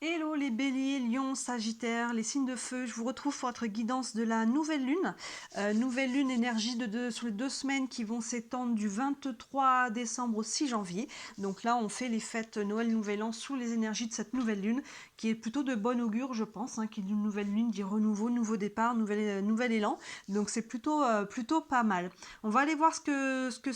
Hello les béliers, lions, sagittaires, les signes de feu, je vous retrouve pour votre guidance de la nouvelle lune. Nouvelle lune énergie sur les 2 semaines qui vont s'étendre du 23 décembre au 6 janvier. Donc là on fait les fêtes Noël, Nouvel An sous les énergies de cette nouvelle lune qui est plutôt de bon augure je pense, qui est une nouvelle lune dit renouveau, nouveau départ, nouvel élan. Donc c'est plutôt pas mal. On va aller voir ce que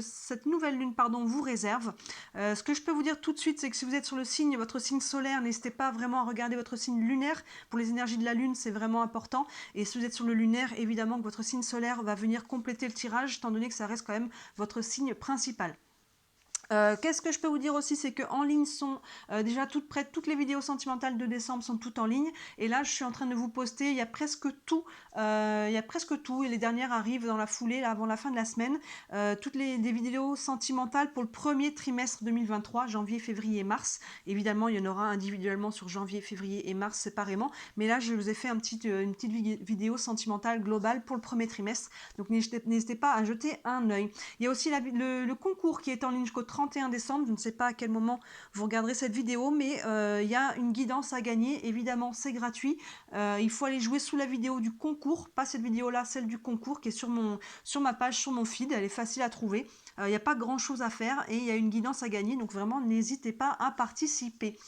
cette nouvelle lune vous réserve. Ce que je peux vous dire tout de suite, c'est que si vous êtes sur votre signe solaire, n'hésitez pas vraiment à regarder votre signe lunaire. Pour les énergies de la lune, c'est vraiment important. Et si vous êtes sur le lunaire, évidemment que votre signe solaire va venir compléter le tirage, étant donné que ça reste quand même votre signe principal. Qu'est-ce que je peux vous dire aussi, c'est qu'en ligne sont déjà toutes les vidéos sentimentales de décembre sont toutes en ligne. Et là, je suis en train de vous poster, il y a presque tout. Et les dernières arrivent dans la foulée, là, avant la fin de la semaine. Des vidéos sentimentales pour le premier trimestre 2023, janvier, février et mars. Évidemment, il y en aura individuellement sur janvier, février et mars séparément. Mais là, je vous ai fait une petite vidéo sentimentale globale pour le premier trimestre. Donc n'hésitez pas à jeter un œil. Il y a aussi le concours qui est en ligne jusqu'au 31 décembre. Je ne sais pas à quel moment vous regarderez cette vidéo, mais il y a une guidance à gagner. Évidemment, c'est gratuit. Il faut aller jouer sous la vidéo du concours, pas cette vidéo-là, celle du concours qui est sur ma page, sur mon feed. Elle est facile à trouver. Il n'y a pas grand-chose à faire et il y a une guidance à gagner. Donc vraiment, n'hésitez pas à participer.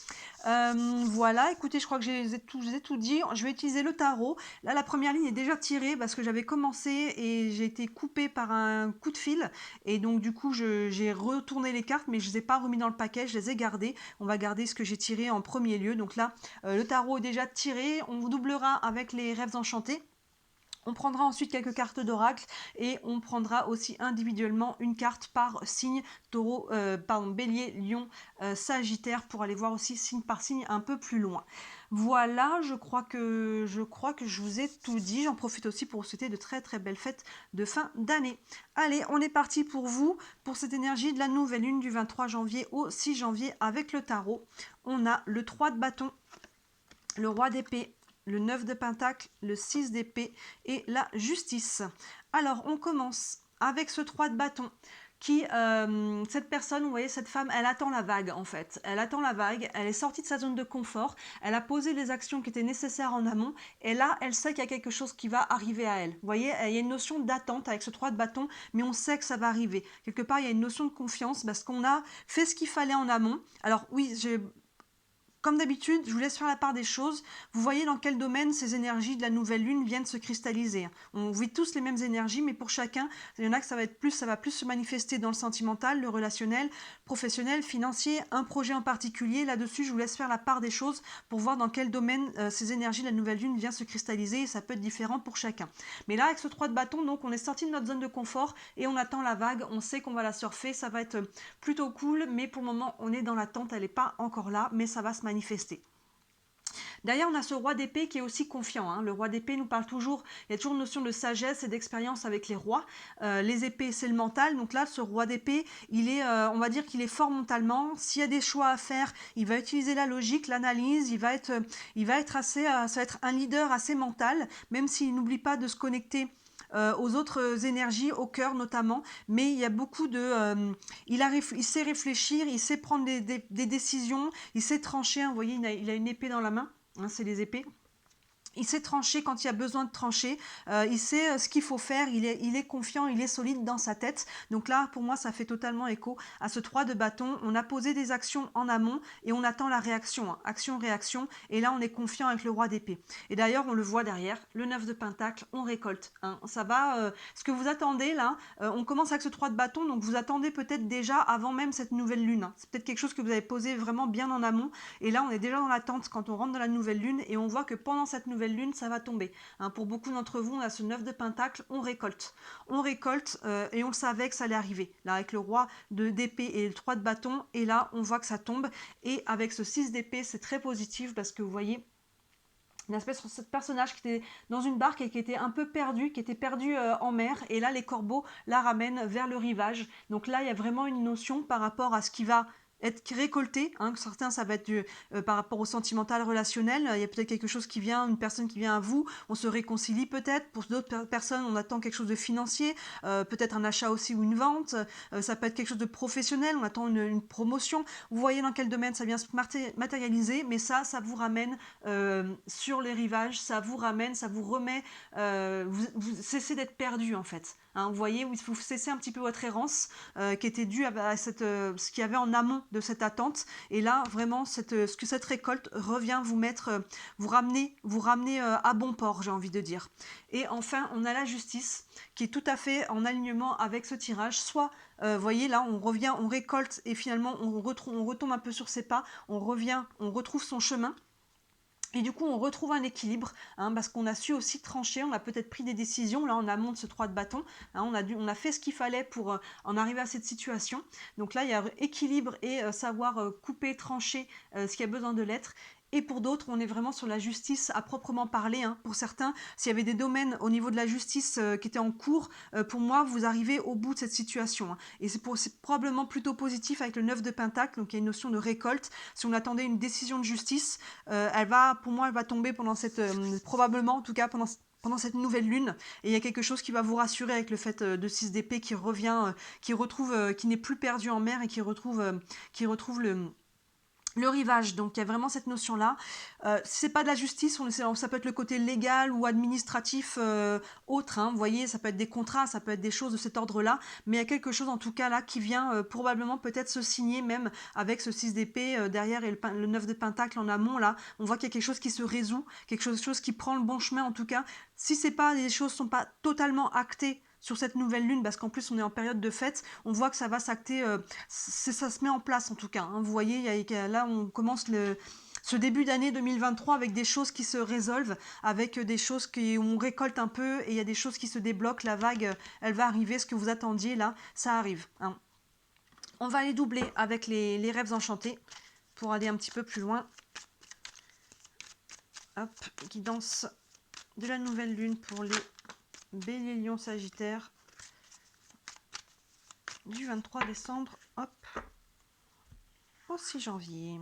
Voilà, écoutez, je crois que je vous ai tout dit. Je vais utiliser le tarot. Là, la première ligne est déjà tirée parce que j'avais commencé et j'ai été coupée par un coup de fil. Et donc, du coup, j'ai retourné les cartes, mais je ne les ai pas remis dans le paquet, je les ai gardées. On va garder ce que j'ai tiré en premier lieu. Donc là, le tarot est déjà tiré. On vous doublera avec les rêves enchantés. On prendra ensuite quelques cartes d'oracle et on prendra aussi individuellement une carte par signe, bélier, lion, sagittaire, pour aller voir aussi signe par signe un peu plus loin. Voilà, je crois que je vous ai tout dit. J'en profite aussi pour vous souhaiter de très très belles fêtes de fin d'année. Allez, on est parti pour vous, pour cette énergie de la nouvelle lune du 23 janvier au 6 janvier avec le tarot. On a le 3 de bâton, le roi d'épée, le 9 de pentacle, le 6 d'épée et la justice. Alors, on commence avec ce 3 de bâton qui, cette personne, vous voyez, cette femme, elle attend la vague en fait. Elle attend la vague, elle est sortie de sa zone de confort, elle a posé les actions qui étaient nécessaires en amont, et là, elle sait qu'il y a quelque chose qui va arriver à elle. Vous voyez, il y a une notion d'attente avec ce 3 de bâton, mais on sait que ça va arriver. Quelque part, il y a une notion de confiance parce qu'on a fait ce qu'il fallait en amont. Alors oui, comme d'habitude, je vous laisse faire la part des choses. Vous voyez dans quel domaine ces énergies de la nouvelle lune viennent se cristalliser. On vit tous les mêmes énergies, mais pour chacun, il y en a que ça va plus se manifester dans le sentimental, le relationnel, professionnel, financier, un projet en particulier. Là-dessus, je vous laisse faire la part des choses pour voir dans quel domaine ces énergies de la nouvelle lune viennent se cristalliser, et ça peut être différent pour chacun. Mais là, avec ce 3 de bâton, donc on est sorti de notre zone de confort et on attend la vague, on sait qu'on va la surfer, ça va être plutôt cool, mais pour le moment, on est dans l'attente, elle n'est pas encore là, mais ça va se manifester. Derrière, on a ce roi d'épée qui est aussi confiant. Le roi d'épée nous parle toujours, il y a toujours une notion de sagesse et d'expérience avec les rois. Les épées, c'est le mental. Donc là, ce roi d'épée, on va dire qu'il est fort mentalement. S'il y a des choix à faire, il va utiliser la logique, l'analyse. Il va être ça va être un leader assez mental, même s'il n'oublie pas de se connecter aux autres énergies, au cœur notamment, mais il y a beaucoup de... il sait réfléchir, il sait prendre des décisions, il sait trancher, vous voyez, il a une épée dans la main, c'est les épées. Il sait trancher quand il y a besoin de trancher, il sait ce qu'il faut faire, il est confiant, il est solide dans sa tête. Donc là, pour moi, ça fait totalement écho à ce 3 de bâton. On a posé des actions en amont et on attend la réaction, action-réaction. Et là, on est confiant avec le roi d'épée. Et d'ailleurs, on le voit derrière, le 9 de pentacle, on récolte. Ça va, ce que vous attendez là, on commence avec ce 3 de bâton, donc vous attendez peut-être déjà avant même cette nouvelle lune. C'est peut-être quelque chose que vous avez posé vraiment bien en amont. Et là, on est déjà dans l'attente quand on rentre dans la nouvelle lune et on voit que pendant cette nouvelle lune, ça va tomber. Pour beaucoup d'entre vous, on a ce 9 de pentacle, on récolte. On récolte et on le savait que ça allait arriver. Là, avec le roi d'épée et le 3 de bâton, et là, on voit que ça tombe. Et avec ce 6 d'épée, c'est très positif parce que vous voyez, une espèce de personnage qui était dans une barque et qui était un peu perdu, qui était perdu en mer, et là les corbeaux la ramènent vers le rivage. Donc là il y a vraiment une notion par rapport à ce qui va être récolté, hein. Certains, ça va être par rapport au sentimental, relationnel. Il y a peut-être quelque chose qui vient, une personne qui vient à vous, on se réconcilie peut-être. Pour d'autres personnes, on attend quelque chose de financier, peut-être un achat aussi ou une vente. Ça peut être quelque chose de professionnel, on attend une promotion. Vous voyez dans quel domaine ça vient se matérialiser, mais ça vous ramène sur les rivages, ça vous ramène, ça vous remet, vous cessez d'être perdu en fait. Hein, vous voyez, vous cessez un petit peu votre errance qui était due à ce qu'il y avait en amont de cette attente. Et là, vraiment, cette récolte revient vous mettre, vous ramener à bon port, j'ai envie de dire. Et enfin, on a la justice qui est tout à fait en alignement avec ce tirage. Soit, vous voyez, là, on revient, on récolte et finalement, on retombe un peu sur ses pas, on revient, on retrouve son chemin. Et du coup, on retrouve un équilibre, hein, parce qu'on a su aussi trancher, on a peut-être pris des décisions, là, en amont de ce 3 de bâton, hein, on a fait ce qu'il fallait pour en arriver à cette situation. Donc là, il y a équilibre et savoir couper, trancher ce qui a besoin de l'être. Et pour d'autres, on est vraiment sur la justice à proprement parler. Hein. Pour certains, s'il y avait des domaines au niveau de la justice qui étaient en cours, pour moi, vous arrivez au bout de cette situation. Hein. Et c'est probablement plutôt positif avec le 9 de Pentacle, donc il y a une notion de récolte. Si on attendait une décision de justice, pour moi, elle va tomber pendant probablement en tout cas pendant cette nouvelle lune, et il y a quelque chose qui va vous rassurer avec le fait de 6 d'épée qui revient, qui retrouve, qui n'est plus perdu en mer et qui retrouve le rivage. Donc il y a vraiment cette notion-là. Si c'est pas de la justice, ça peut être le côté légal ou administratif autre. Hein. Vous voyez, ça peut être des contrats, ça peut être des choses de cet ordre-là. Mais il y a quelque chose en tout cas là qui vient probablement peut-être se signer même avec ce 6 d'épée derrière et le 9 de pentacle en amont. Là, on voit qu'il y a quelque chose qui se résout, quelque chose qui prend le bon chemin en tout cas. Si c'est pas, les choses sont pas totalement actées sur cette nouvelle lune, parce qu'en plus on est en période de fête, on voit que ça va s'acter, ça se met en place en tout cas. Hein. Vous voyez, là on commence ce début d'année 2023 avec des choses qui se résolvent, avec des choses où on récolte un peu et il y a des choses qui se débloquent. La vague, elle va arriver, ce que vous attendiez là, ça arrive. Hein. On va aller doubler avec les rêves enchantés pour aller un petit peu plus loin. Hop, guidance de la nouvelle lune pour les Bélier, Lion, Sagittaire du 23 décembre, hop, au 6 janvier.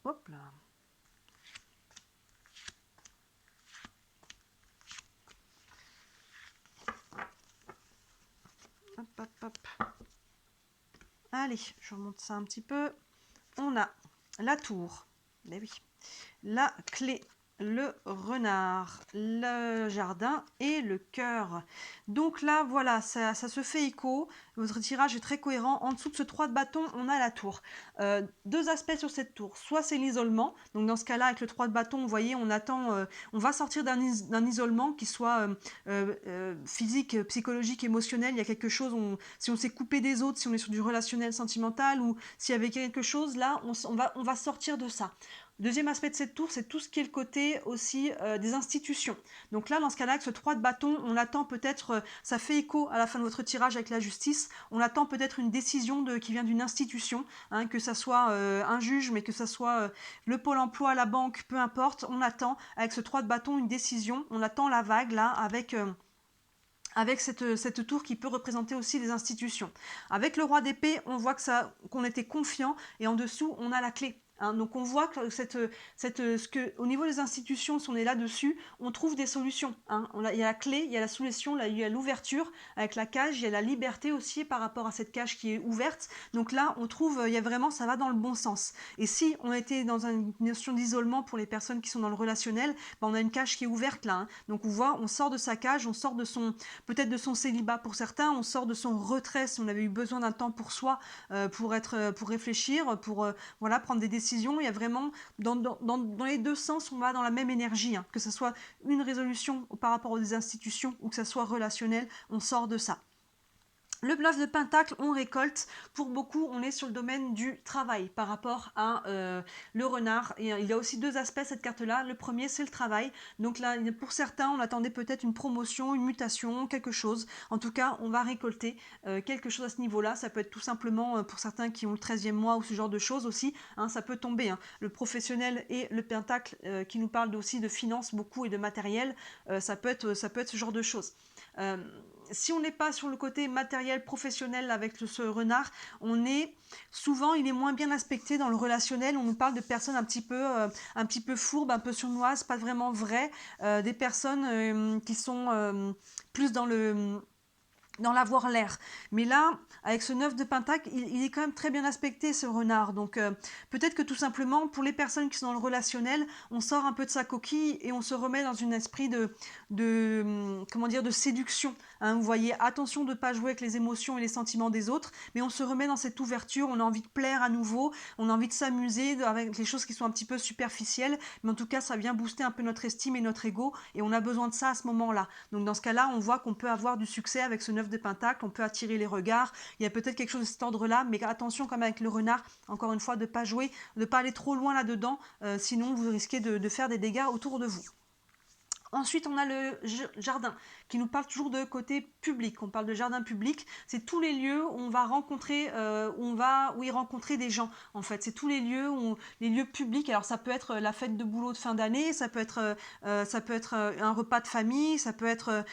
Hop là. Hop, hop, hop. Allez, je remonte ça un petit peu. On a la tour, mais oui, la clé, le renard, le jardin et le cœur. Donc là, voilà, ça se fait écho. Votre tirage est très cohérent. En dessous de ce 3 de bâton, on a la tour. Deux aspects sur cette tour. Soit c'est l'isolement. Donc dans ce cas-là, avec le 3 de bâton, vous voyez, on va sortir d'un isolement qui soit physique, psychologique, émotionnel. Il y a quelque chose, si on s'est coupé des autres, si on est sur du relationnel, sentimental, ou s'il y avait quelque chose, là, on va sortir de ça. Deuxième aspect de cette tour, c'est tout ce qui est le côté aussi des institutions. Donc là, dans ce cas-là, avec ce 3 de bâton, on attend peut-être, ça fait écho à la fin de votre tirage avec la justice, on attend peut-être une décision qui vient d'une institution, hein, que ça soit un juge, mais que ça soit le pôle emploi, la banque, peu importe, on attend avec ce 3 de bâton une décision, on attend la vague là avec cette tour qui peut représenter aussi les institutions. Avec le roi d'épée, on voit qu'on était confiant et en dessous, on a la clé. Hein, donc on voit que au niveau des institutions, si on est là-dessus, on trouve des solutions. Hein. Il y a la clé, il y a la solution, il y a l'ouverture avec la cage, il y a la liberté aussi par rapport à cette cage qui est ouverte. Donc là, on trouve, il y a vraiment, ça va dans le bon sens. Et si on était dans une notion d'isolement pour les personnes qui sont dans le relationnel, ben on a une cage qui est ouverte là. Hein. Donc on voit, on sort de sa cage, on sort peut-être de son célibat pour certains, on sort de son retrait si on avait eu besoin d'un temps pour soi, pour réfléchir, pour voilà, prendre des décisions. Il y a vraiment, dans les deux sens, on va dans la même énergie, hein, que ce soit une résolution par rapport aux institutions ou que ce soit relationnel, on sort de ça. Le bluff de Pentacle, on récolte. Pour beaucoup, on est sur le domaine du travail par rapport à le renard. Et il y a aussi deux aspects à cette carte-là. Le premier, c'est le travail. Donc là, pour certains, on attendait peut-être une promotion, une mutation, quelque chose. En tout cas, on va récolter quelque chose à ce niveau-là. Ça peut être tout simplement pour certains qui ont le 13e mois ou ce genre de choses aussi. Hein, ça peut tomber. Hein. Le professionnel et le Pentacle qui nous parle aussi de finances beaucoup et de matériel. Ça peut être ce genre de choses. si on n'est pas sur le côté matériel, professionnel avec ce renard, souvent il est moins bien aspecté dans le relationnel. On nous parle de personnes un petit peu fourbes, un peu sournoises, pas vraiment vraies, des personnes qui sont plus dans l'avoir l'air. Mais là, avec ce 9 de Pentacle, il est quand même très bien aspecté, ce renard. Donc peut-être que tout simplement, pour les personnes qui sont dans le relationnel, on sort un peu de sa coquille et on se remet dans un esprit comment dire, de séduction. Hein. Vous voyez, attention de ne pas jouer avec les émotions et les sentiments des autres, mais on se remet dans cette ouverture, on a envie de plaire à nouveau, on a envie de s'amuser avec les choses qui sont un petit peu superficielles, mais en tout cas, ça vient booster un peu notre estime et notre ego, et on a besoin de ça à ce moment-là. Donc dans ce cas-là, on voit qu'on peut avoir du succès avec ce 9 de Pentacle, on peut attirer les regards, il y a peut-être quelque chose de cet ordre-là, mais attention quand même avec le renard, encore une fois, de ne pas jouer, de ne pas aller trop loin là-dedans, sinon vous risquez de faire des dégâts autour de vous. Ensuite, on a le jardin, qui nous parle toujours de côté public. On parle de jardin public, c'est tous les lieux où on va rencontrer, où y rencontrer des gens, en fait. C'est tous les lieux publics. Alors, ça peut être la fête de boulot de fin d'année, ça peut être un repas de famille, ça peut être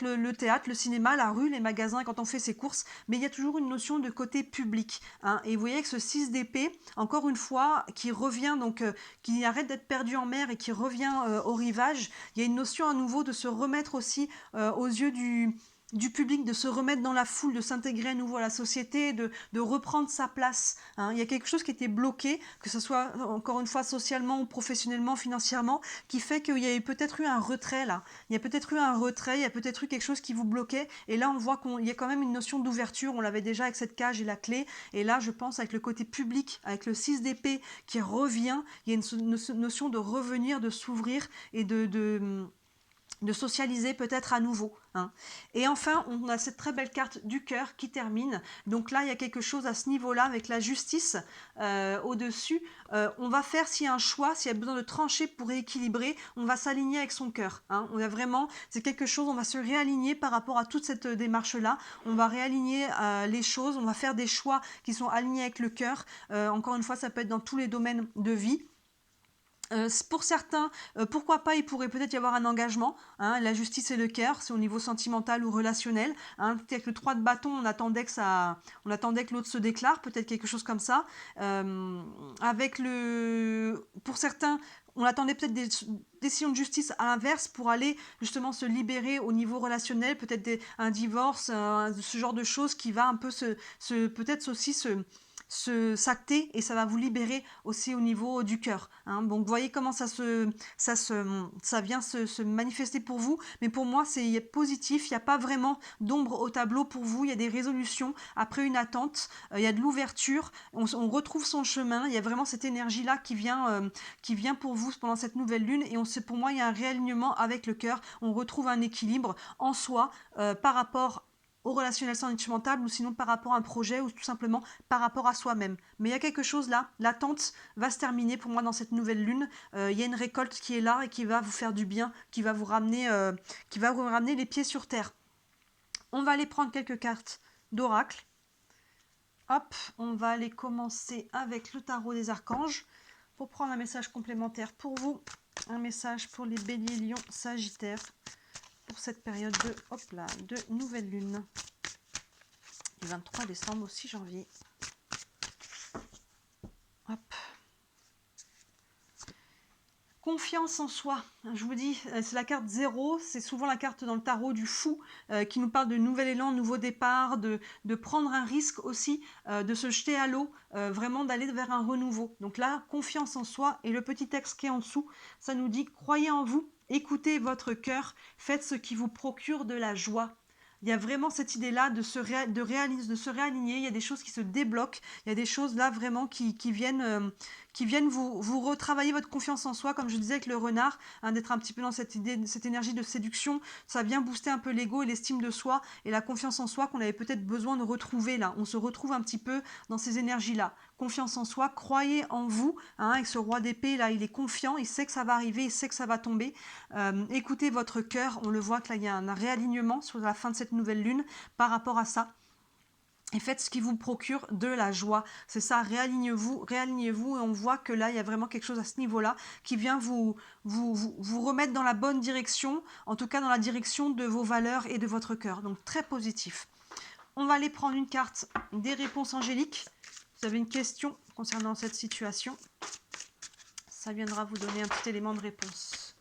le théâtre, le cinéma, la rue, les magasins quand on fait ses courses, mais il y a toujours une notion de côté public. Hein. Et vous voyez que ce 6 d'épée, encore une fois, qui revient, donc qui arrête d'être perdu en mer et qui revient au rivage, il y a une notion à nouveau de se remettre aussi aux yeux du public, de se remettre dans la foule, de s'intégrer à nouveau à la société, de reprendre sa place. Hein. Il y a quelque chose qui était bloqué, que ce soit encore une fois socialement ou professionnellement, financièrement, qui fait qu'il y a peut-être eu un retrait là. Il y a peut-être eu un retrait, il y a peut-être eu quelque chose qui vous bloquait. Et là, on voit qu'il y a quand même une notion d'ouverture. On l'avait déjà avec cette cage et la clé. Et là, je pense avec le côté public, avec le 6 d'épée qui revient, il y a une notion de revenir, de s'ouvrir et de socialiser peut-être à nouveau. Hein. Et enfin, on a cette très belle carte du cœur qui termine. Donc là, il y a quelque chose à ce niveau-là avec la justice au-dessus. On va faire, s'il y a un choix, s'il y a besoin de trancher pour rééquilibrer, on va s'aligner avec son cœur. Hein. On a vraiment, c'est quelque chose, on va se réaligner par rapport à toute cette démarche-là. On va réaligner les choses, on va faire des choix qui sont alignés avec le cœur. Encore une fois, ça peut être dans tous les domaines de vie. Pour certains, pourquoi pas, il pourrait peut-être y avoir un engagement. Hein, la justice et le cœur, c'est au niveau sentimental ou relationnel. Hein, avec le 3 de bâton, on attendait que l'autre se déclare, peut-être quelque chose comme ça. Pour certains, on attendait peut-être des décisions de justice à l'inverse pour aller justement se libérer au niveau relationnel, peut-être un divorce, ce genre de choses qui va un peu peut-être aussi s'acter et ça va vous libérer aussi au niveau du cœur. Hein. Donc vous voyez comment ça vient se manifester pour vous, mais pour moi c'est positif, il n'y a pas vraiment d'ombre au tableau pour vous, il y a des résolutions après une attente, il y a de l'ouverture, on retrouve son chemin, il y a vraiment cette énergie-là qui vient pour vous pendant cette nouvelle lune et pour moi il y a un réalignement avec le cœur, on retrouve un équilibre en soi par rapport au relationnel sentimental ou sinon par rapport à un projet ou tout simplement par rapport à soi-même. Mais il y a quelque chose là, l'attente va se terminer pour moi dans cette nouvelle lune. Il y a une récolte qui est là et qui va vous faire du bien, qui va vous ramener les pieds sur terre. On va aller prendre quelques cartes d'oracle. Hop, on va aller commencer avec le tarot des archanges pour prendre un message complémentaire pour vous, un message pour les béliers, lions, sagittaires pour cette période de nouvelle lune du 23 décembre au 6 janvier. Hop. Confiance en soi, je vous dis, c'est la carte 0, c'est souvent la carte dans le tarot du fou qui nous parle de nouvel élan, nouveau départ, de prendre un risque aussi, de se jeter à l'eau, vraiment d'aller vers un renouveau. Donc là, confiance en soi et le petit texte qui est en dessous, ça nous dit croyez en vous, écoutez votre cœur, faites ce qui vous procure de la joie. Il y a vraiment cette idée-là de se réaligner, il y a des choses qui se débloquent, il y a des choses là vraiment qui viennent vous retravailler votre confiance en soi, comme je disais avec le renard, hein, d'être un petit peu dans cette idée, cette énergie de séduction, ça vient booster un peu l'ego et l'estime de soi et la confiance en soi qu'on avait peut-être besoin de retrouver là. On se retrouve un petit peu dans ces énergies-là. Confiance en soi, croyez en vous, hein, avec ce roi d'épée là, il est confiant, il sait que ça va arriver, il sait que ça va tomber. Écoutez votre cœur, on le voit que là il y a un réalignement sur la fin de cette nouvelle lune par rapport à ça. et faites ce qui vous procure de la joie. C'est ça, réalignez-vous et on voit que là, il y a vraiment quelque chose à ce niveau-là qui vient vous remettre dans la bonne direction, en tout cas dans la direction de vos valeurs et de votre cœur. Donc très positif. On va aller prendre une carte des réponses angéliques. Vous avez une question concernant cette situation. Ça viendra vous donner un petit élément de réponse.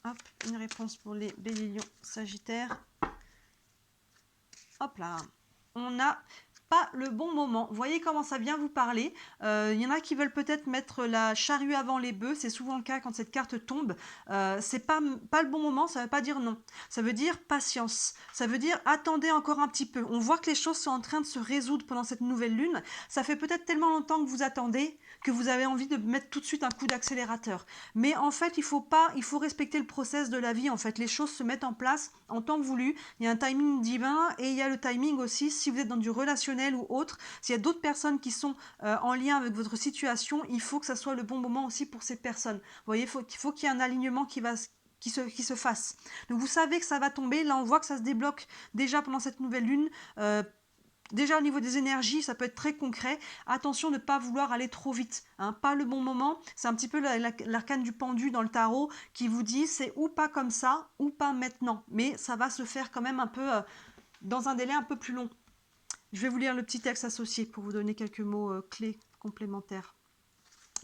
Hop, une réponse pour les Béliers, Lions, Sagittaires. Hop là, on n'a pas le bon moment. Vous voyez comment ça vient vous parler. Il y en a qui veulent peut-être mettre la charrue avant les bœufs. C'est souvent le cas quand cette carte tombe. C'est pas le bon moment, ça ne veut pas dire non. Ça veut dire patience. Ça veut dire attendez encore un petit peu. On voit que les choses sont en train de se résoudre pendant cette nouvelle lune. Ça fait peut-être tellement longtemps que vous attendez que vous avez envie de mettre tout de suite un coup d'accélérateur. Mais en fait, il faut respecter le process de la vie. En fait, les choses se mettent en place en temps voulu. Il y a un timing divin et il y a le timing aussi si vous êtes dans du relationnel ou autre. S'il y a d'autres personnes qui sont en lien avec votre situation, il faut que ça soit le bon moment aussi pour ces personnes. Vous voyez, il faut qu'il y ait un alignement qui se fasse. Donc vous savez que ça va tomber. Là, on voit que ça se débloque déjà pendant cette nouvelle lune. Déjà au niveau des énergies, ça peut être très concret. Attention de ne pas vouloir aller trop vite. Hein, pas le bon moment. C'est un petit peu l'arcane du pendu dans le tarot qui vous dit c'est ou pas comme ça ou pas maintenant. Mais ça va se faire quand même un peu dans un délai un peu plus long. Je vais vous lire le petit texte associé pour vous donner quelques mots clés complémentaires.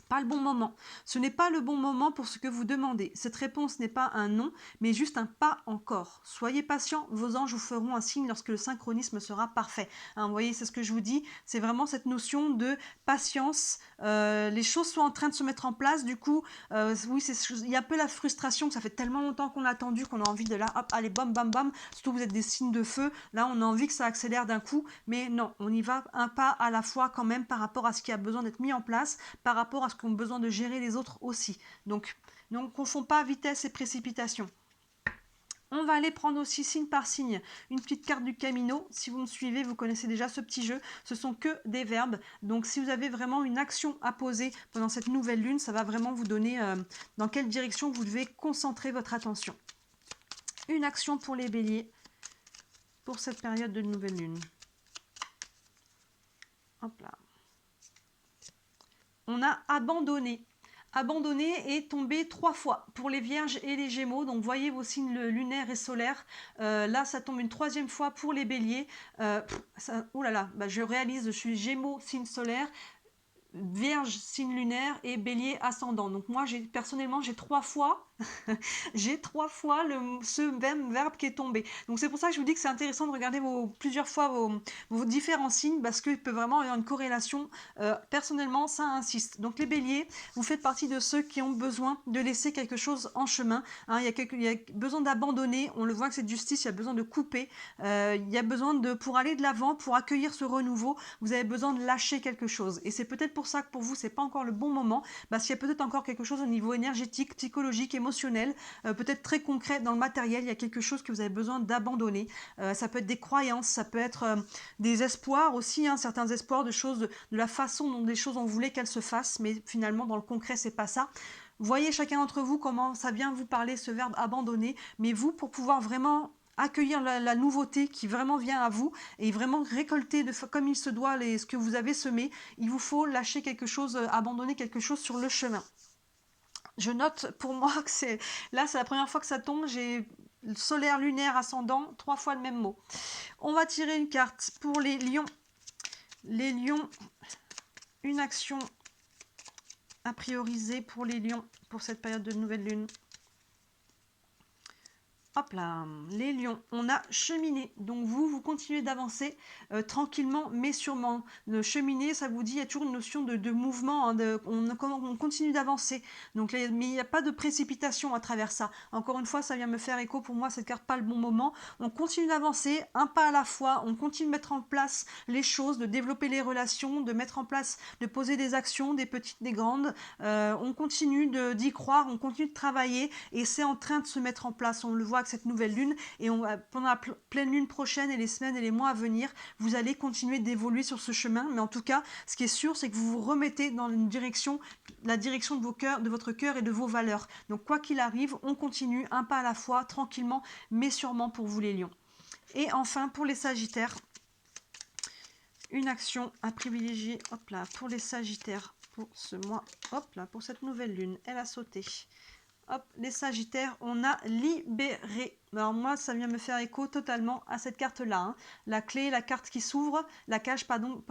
Pas le bon moment. Ce n'est pas le bon moment pour ce que vous demandez. Cette réponse n'est pas un non, mais juste un pas encore. Soyez patient, vos anges vous feront un signe lorsque le synchronisme sera parfait. Hein, vous voyez, c'est ce que je vous dis, c'est vraiment cette notion de patience. Les choses sont en train de se mettre en place, du coup, oui, il y a un peu la frustration, que ça fait tellement longtemps qu'on a attendu, qu'on a envie de là, hop, allez, bam, bam, bam, surtout vous êtes des signes de feu, là on a envie que ça accélère d'un coup, mais non, on y va un pas à la fois quand même par rapport à ce qui a besoin d'être mis en place, par rapport à ce qu'ont besoin de gérer les autres aussi. Donc, ne confond pas vitesse et précipitation. On va aller prendre aussi signe par signe une petite carte du Camino. Si vous me suivez, vous connaissez déjà ce petit jeu. Ce sont que des verbes. Donc si vous avez vraiment une action à poser pendant cette nouvelle lune, ça va vraiment vous donner dans quelle direction vous devez concentrer votre attention. Une action pour les béliers pour cette période de nouvelle lune. Hop là. On a abandonné. Abandonné et tombé 3 fois pour les vierges et les gémeaux. Donc voyez vos signes lunaires et solaires. Là, ça tombe une 3e fois pour les béliers. Oh là là, je réalise, je suis gémeaux, signe solaire. Vierge, signe lunaire et bélier ascendant. Donc moi, personnellement, j'ai 3 fois ce même verbe qui est tombé. Donc c'est pour ça que je vous dis que c'est intéressant de regarder plusieurs fois vos différents signes parce qu'il peut vraiment y avoir une corrélation. Personnellement, ça insiste. Donc les béliers, vous faites partie de ceux qui ont besoin de laisser quelque chose en chemin. Hein, il y a besoin d'abandonner. On le voit que cette justice, il y a besoin de couper. Il y a besoin pour aller de l'avant, pour accueillir ce renouveau, vous avez besoin de lâcher quelque chose. Et c'est peut-être pour ça que pour vous, c'est pas encore le bon moment, parce qu'il y a peut-être encore quelque chose au niveau énergétique, psychologique, émotionnel, peut-être très concret dans le matériel. Il y a quelque chose que vous avez besoin d'abandonner. Ça peut être des croyances, ça peut être des espoirs aussi, hein, certains espoirs de choses, de la façon dont des choses on voulait qu'elles se fassent, mais finalement dans le concret, c'est pas ça. Voyez chacun d'entre vous comment ça vient vous parler, ce verbe abandonner, mais vous, pour pouvoir vraiment accueillir la nouveauté qui vraiment vient à vous et vraiment récolter comme il se doit ce que vous avez semé, il vous faut lâcher quelque chose, abandonner quelque chose sur le chemin. Je note pour moi que c'est la première fois que ça tombe, j'ai solaire, lunaire, ascendant, 3 fois le même mot. On va tirer une carte pour les lions. Les lions, une action à prioriser pour les lions pour cette période de nouvelle lune. Hop là, les lions, on a cheminé. Donc vous continuez d'avancer tranquillement mais sûrement. De cheminer, ça vous dit, il y a toujours une notion de mouvement, hein, on continue d'avancer. Donc là, mais il n'y a pas de précipitation à travers ça. Encore une fois, ça vient me faire écho pour moi, cette carte pas le bon moment. On continue d'avancer, un pas à la fois, on continue de mettre en place les choses, de développer les relations, de mettre en place, de poser des actions, des petites, des grandes. On continue d'y croire, on continue de travailler et c'est en train de se mettre en place. On le voit cette nouvelle lune et pendant la pleine lune prochaine et les semaines et les mois à venir, vous allez continuer d'évoluer sur ce chemin. Mais en tout cas, ce qui est sûr, c'est que vous vous remettez dans la direction de votre cœur et de vos valeurs. Donc quoi qu'il arrive, on continue un pas à la fois, tranquillement, mais sûrement pour vous les lions. Et enfin, pour les sagittaires, une action à privilégier, hop là, pour les Sagittaires, pour ce mois, hop là, pour cette nouvelle lune. Elle a sauté. Hop, les Sagittaires, on a libéré. Alors moi, ça vient me faire écho totalement à cette carte-là, hein. La clé, la carte qui s'ouvre, la cage, pardon,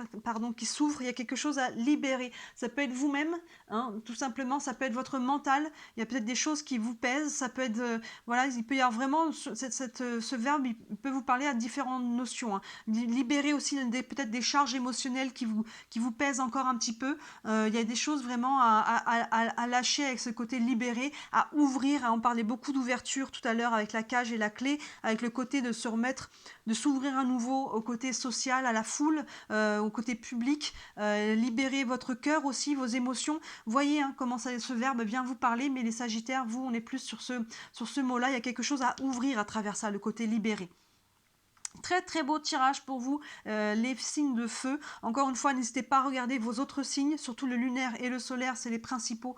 qui s'ouvre, il y a quelque chose à libérer. Ça peut être vous-même, hein, tout simplement, ça peut être votre mental, il y a peut-être des choses qui vous pèsent, ça peut être, voilà, il peut y avoir vraiment, ce verbe, il peut vous parler à différentes notions, hein. Libérer aussi peut-être des charges émotionnelles qui vous pèsent encore un petit peu. Il y a des choses vraiment à lâcher avec ce côté libéré, à ouvrir. On parlait beaucoup d'ouverture tout à l'heure avec la cage et la clé, avec le côté de se remettre, de s'ouvrir à nouveau au côté social, à la foule, au côté public, libérer votre cœur aussi, vos émotions. Voyez, hein, comment ce verbe vient vous parler, mais les Sagittaires, vous, on est plus sur ce mot-là. Il y a quelque chose à ouvrir à travers ça, le côté libéré. Très très beau tirage pour vous, les signes de feu. Encore une fois, n'hésitez pas à regarder vos autres signes, surtout le lunaire et le solaire, c'est les principaux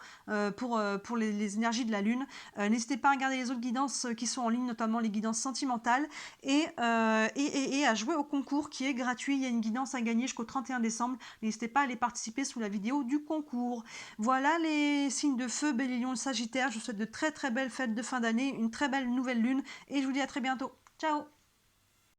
pour les énergies de la lune. N'hésitez pas à regarder les autres guidances qui sont en ligne, notamment les guidances sentimentales, et à jouer au concours qui est gratuit. Il y a une guidance à gagner jusqu'au 31 décembre. N'hésitez pas à aller participer sous la vidéo du concours. Voilà les signes de feu, Bélier, Lion, Sagittaire. Je vous souhaite de très très belles fêtes de fin d'année, une très belle nouvelle lune, et je vous dis à très bientôt. Ciao!